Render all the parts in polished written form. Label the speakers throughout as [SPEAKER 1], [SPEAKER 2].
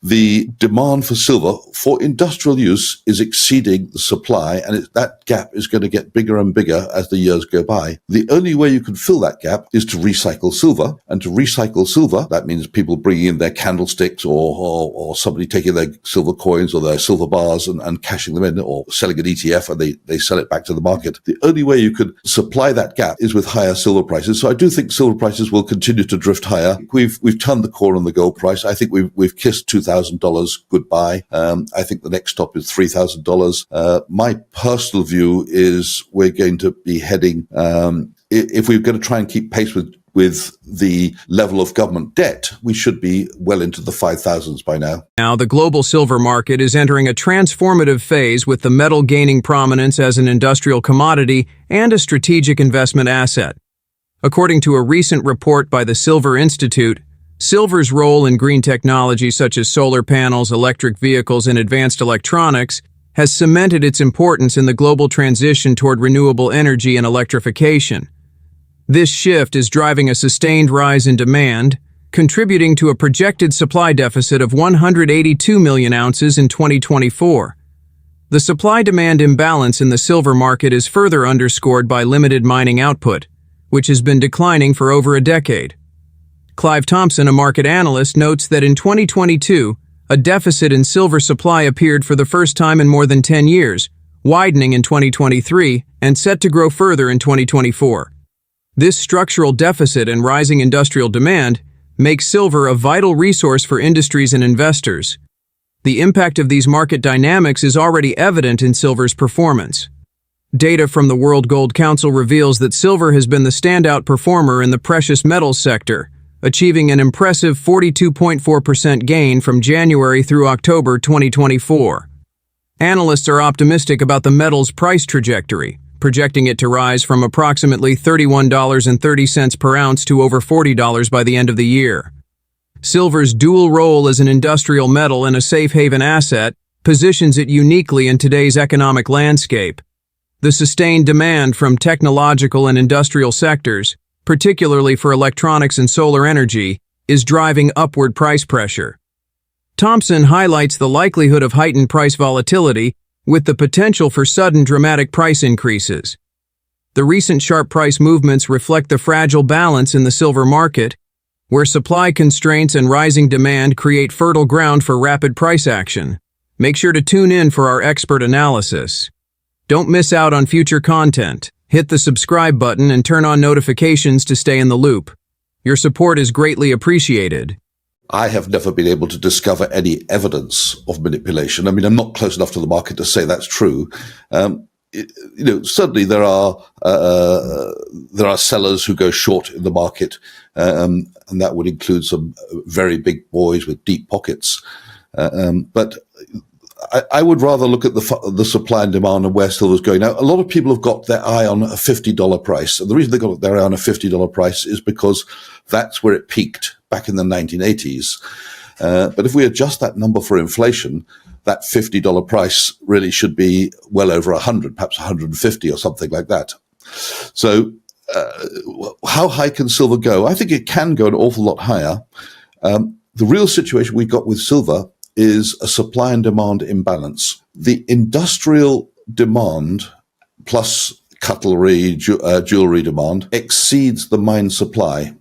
[SPEAKER 1] the demand for silver for industrial use is exceeding the supply, and that gap is going to get bigger and bigger as the years go by. The only way you can fill that gap is to recycle silver, and to recycle silver, that means people bringing in their candlesticks or somebody taking their silver coins or their silver bars and cashing them in, or selling an ETF and they sell it back to the market. The only way you could supply that gap is with higher silver prices. So I do think silver prices will continue to drift higher. We've turned the corner on the gold price. I think we've kissed $2,000 goodbye. I think the next stop is $3,000. My personal view is we're going to be heading, if we're going to try and keep pace with the level of government debt, we should be well into the 5,000s by now.
[SPEAKER 2] Now, the global silver market is entering a transformative phase, with the metal gaining prominence as an industrial commodity and a strategic investment asset. According to a recent report by the Silver Institute, silver's role in green technology such as solar panels, electric vehicles, and advanced electronics has cemented its importance in the global transition toward renewable energy and electrification. This shift is driving a sustained rise in demand, contributing to a projected supply deficit of 182 million ounces in 2024. The supply-demand imbalance in the silver market is further underscored by limited mining output, which has been declining for over a decade. Clive Thompson, a market analyst, notes that in 2022, a deficit in silver supply appeared for the first time in more than 10 years, widening in 2023 and set to grow further in 2024. This structural deficit and rising industrial demand makes silver a vital resource for industries and investors. The impact of these market dynamics is already evident in silver's performance. Data from the World Gold Council reveals that silver has been the standout performer in the precious metals sector, achieving an impressive 42.4% gain from January through October 2024. Analysts are optimistic about the metal's price trajectory, projecting it to rise from approximately $31.30 per ounce to over $40 by the end of the year. Silver's dual role as an industrial metal and a safe haven asset positions it uniquely in today's economic landscape. The sustained demand from technological and industrial sectors, particularly for electronics and solar energy, is driving upward price pressure. Thompson highlights the likelihood of heightened price volatility, with the potential for sudden dramatic price increases. The recent sharp price movements reflect the fragile balance in the silver market, where supply constraints and rising demand create fertile ground for rapid price action. Make sure to tune in for our expert analysis. Don't miss out on future content. Hit the subscribe button and turn on notifications to stay in the loop. Your support is greatly appreciated.
[SPEAKER 1] I have never been able to discover any evidence of manipulation. I mean, I'm not close enough to the market to say that's true. Certainly there are sellers who go short in the market, and that would include some very big boys with deep pockets. But I would rather look at the supply and demand and where silver is going. Now, a lot of people have got their eye on a $50 price. And the reason they got their eye on a $50 price is because that's where it peaked back in the 1980s. But if we adjust that number for inflation, that $50 price really should be well over 100, perhaps 150 or something like that. So how high can silver go? I think it can go an awful lot higher. The real situation we got with silver is a supply and demand imbalance. The industrial demand plus cutlery, jewelry demand exceeds the mine supply.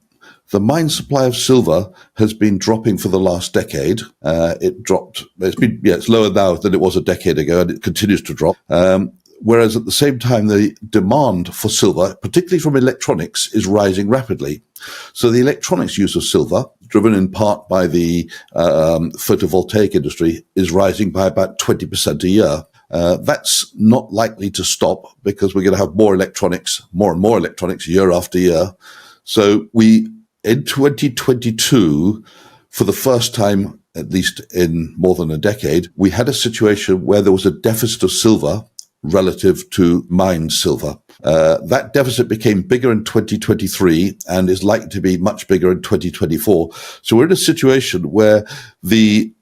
[SPEAKER 1] The mine supply of silver has been dropping for the last decade. It's lower now than it was a decade ago, and it continues to drop. Whereas at the same time, the demand for silver, particularly from electronics, is rising rapidly. So the electronics use of silver, driven in part by the photovoltaic industry, is rising by about 20% a year. That's not likely to stop, because we're going to have more and more electronics year after year. So in 2022, for the first time, at least in more than a decade, we had a situation where there was a deficit of silver relative to mined silver. That deficit became bigger in 2023 and is likely to be much bigger in 2024. So we're in a situation where the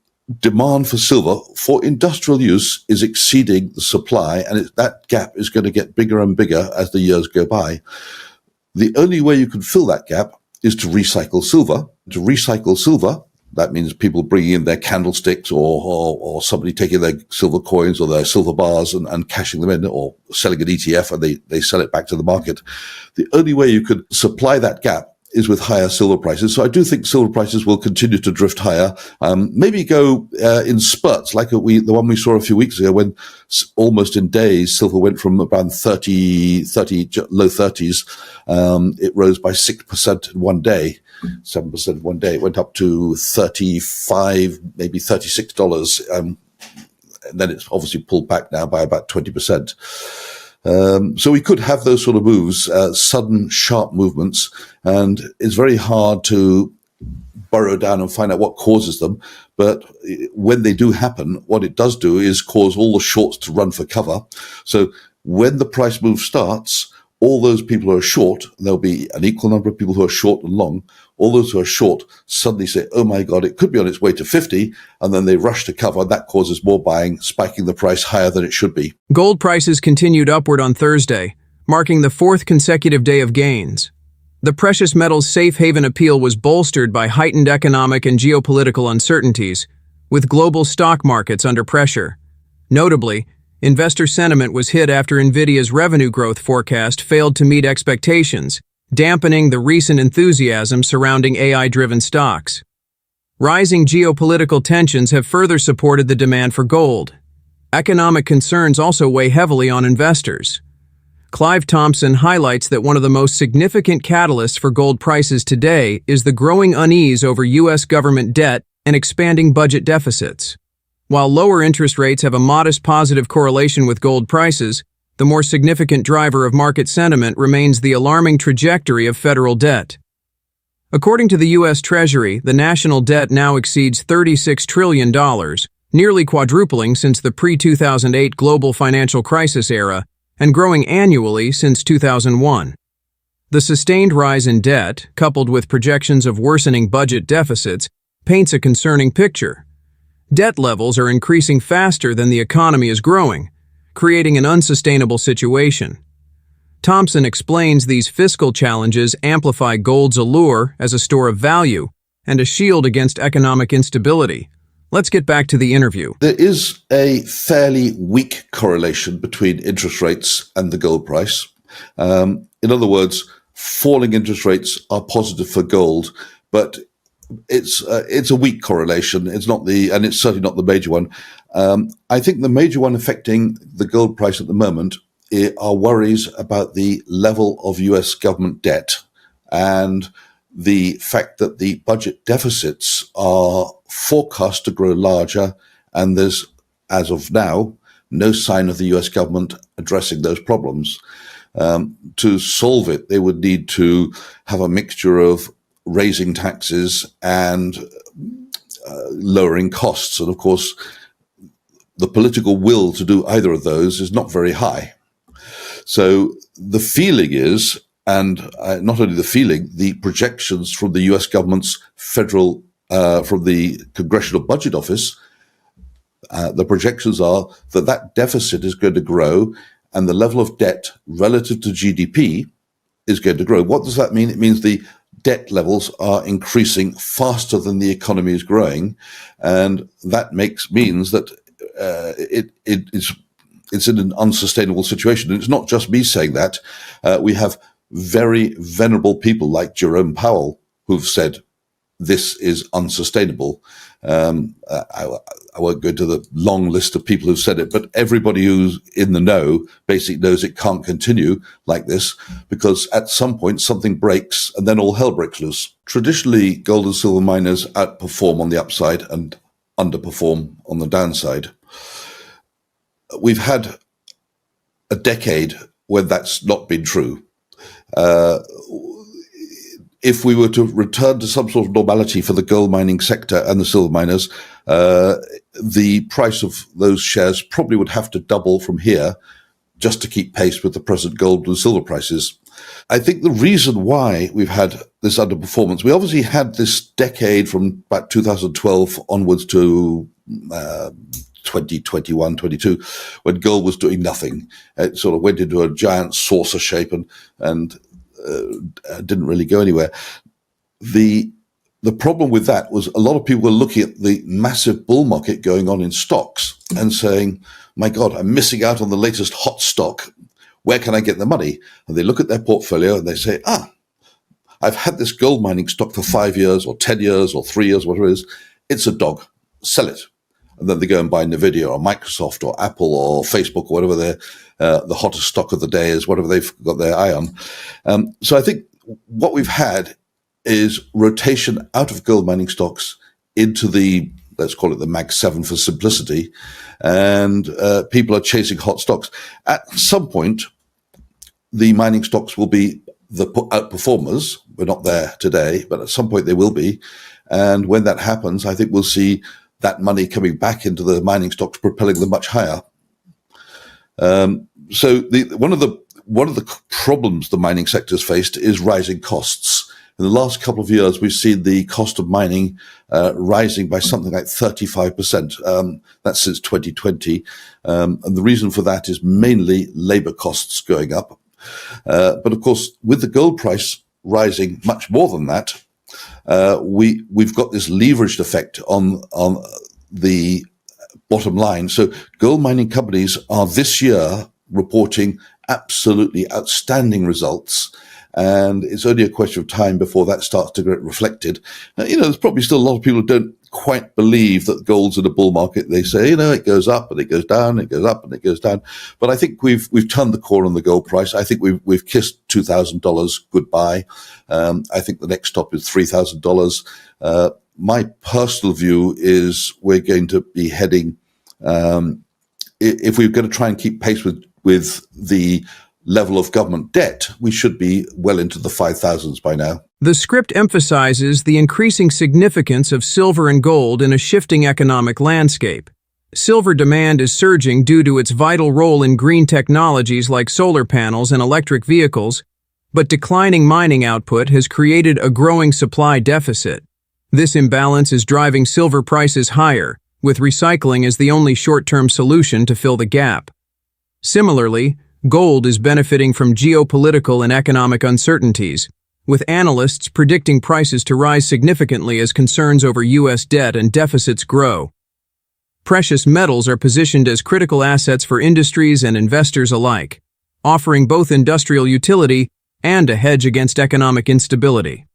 [SPEAKER 1] demand for silver for industrial use is exceeding the supply, and that gap is going to get bigger and bigger as the years go by. The only way you can fill that gap is to recycle silver. To recycle silver, That means people bringing in their candlesticks or somebody taking their silver coins or their silver bars and cashing them in, or selling an ETF and they sell it back to the market. The only way you could supply that gap is with higher silver prices. So I do think silver prices will continue to drift higher, maybe go in spurts, like the one we saw a few weeks ago, when almost in days silver went from around 30 low 30s. It rose by 6% in one day, 7% in one day. It went up to 35, maybe $36. And then it's obviously pulled back now by about 20%. So we could have those sort of moves, sudden, sharp movements, and it's very hard to burrow down and find out what causes them. But when they do happen, what it does do is cause all the shorts to run for cover. So when the price move starts, all those people who are short, and there'll be an equal number of people who are short and long, all those who are short suddenly say, oh my God, it could be on its way to 50, and then they rush to cover. That causes more buying, spiking the price higher than it should be.
[SPEAKER 2] Gold prices continued upward on Thursday, marking the fourth consecutive day of gains. The precious metal's safe haven appeal was bolstered by heightened economic and geopolitical uncertainties, with global stock markets under pressure. Notably, investor sentiment was hit after Nvidia's revenue growth forecast failed to meet expectations, dampening the recent enthusiasm surrounding AI-driven stocks. Rising geopolitical tensions have further supported the demand for gold. Economic concerns also weigh heavily on investors. Clive Thompson highlights that one of the most significant catalysts for gold prices today is the growing unease over U.S. government debt and expanding budget deficits. While lower interest rates have a modest positive correlation with gold prices, the more significant driver of market sentiment remains the alarming trajectory of federal debt. According to the U.S. Treasury, the national debt now exceeds $36 trillion, nearly quadrupling since the pre-2008 global financial crisis era and growing annually since 2001. The sustained rise in debt, coupled with projections of worsening budget deficits, paints a concerning picture. Debt levels are increasing faster than the economy is growing, creating an unsustainable situation. Thompson explains these fiscal challenges amplify gold's allure as a store of value and a shield against economic instability. Let's get back to the interview.
[SPEAKER 1] There is a fairly weak correlation between interest rates and the gold price. In other words, falling interest rates are positive for gold, but it's a weak correlation. It's certainly not the major one. I think the major one affecting the gold price at the moment are worries about the level of US government debt and the fact that the budget deficits are forecast to grow larger, and there's, as of now, no sign of the US government addressing those problems. To solve it, they would need to have a mixture of raising taxes and lowering costs. And of course, the political will to do either of those is not very high. So the feeling is, and not only the feeling, the projections from the US government's from the Congressional Budget Office, the projections are that deficit is going to grow and the level of debt relative to GDP is going to grow. What does that mean? It means the debt levels are increasing faster than the economy is growing, and that means that it's in an unsustainable situation. And it's not just me saying that. We have very venerable people like Jerome Powell who've said this is unsustainable. I won't go into the long list of people who've said it, but everybody who's in the know basically knows it can't continue like this, because at some point something breaks and then all hell breaks loose. Traditionally, gold and silver miners outperform on the upside and underperform on the downside. We've had a decade when that's not been true. If we were to return to some sort of normality for the gold mining sector and the silver miners, the price of those shares probably would have to double from here just to keep pace with the present gold and silver prices. I think the reason why we've had this underperformance, we obviously had this decade from about 2012 onwards to 2021, 22, when gold was doing nothing. It sort of went into a giant saucer shape and didn't really go anywhere. The the problem with that was a lot of people were looking at the massive bull market going on in stocks and saying, my God, I'm missing out on the latest hot stock. Where can I get the money? And they look at their portfolio and they say, I've had this gold mining stock for 5 years or 10 years or 3 years, whatever it is. It's a dog. Sell it. And then they go and buy Nvidia or Microsoft or Apple or Facebook or whatever the hottest stock of the day is, whatever they've got their eye on. So I think what we've had is rotation out of gold mining stocks into the, let's call it the Mag 7 for simplicity, and people are chasing hot stocks. At some point, the mining stocks will be the outperformers. We're not there today, but at some point they will be. And when that happens, I think we'll see that money coming back into the mining stocks, propelling them much higher. So one of the problems the mining sector has faced is rising costs. In the last couple of years, we've seen the cost of mining rising by something like 35%. That's since 2020. And the reason for that is mainly labor costs going up. But of course, with the gold price rising much more than that, we've got this leveraged effect on the bottom line. So gold mining companies are this year reporting absolutely outstanding results. And it's only a question of time before that starts to get reflected. There's probably still a lot of people who don't quite believe that gold's in a bull market. They say, it goes up and it goes down, it goes up and it goes down. But I think we've turned the corner on the gold price. I think we've kissed $2,000 goodbye. I think the next stop is $3,000. My personal view is we're going to be heading, if we're going to try and keep pace with the level of government debt, we should be well into the 5,000s by now.
[SPEAKER 2] The script emphasizes the increasing significance of silver and gold in a shifting economic landscape. Silver demand is surging due to its vital role in green technologies like solar panels and electric vehicles, but declining mining output has created a growing supply deficit. This imbalance is driving silver prices higher, with recycling as the only short-term solution to fill the gap. Similarly, gold is benefiting from geopolitical and economic uncertainties, with analysts predicting prices to rise significantly as concerns over U.S. debt and deficits grow. Precious metals are positioned as critical assets for industries and investors alike, offering both industrial utility and a hedge against economic instability.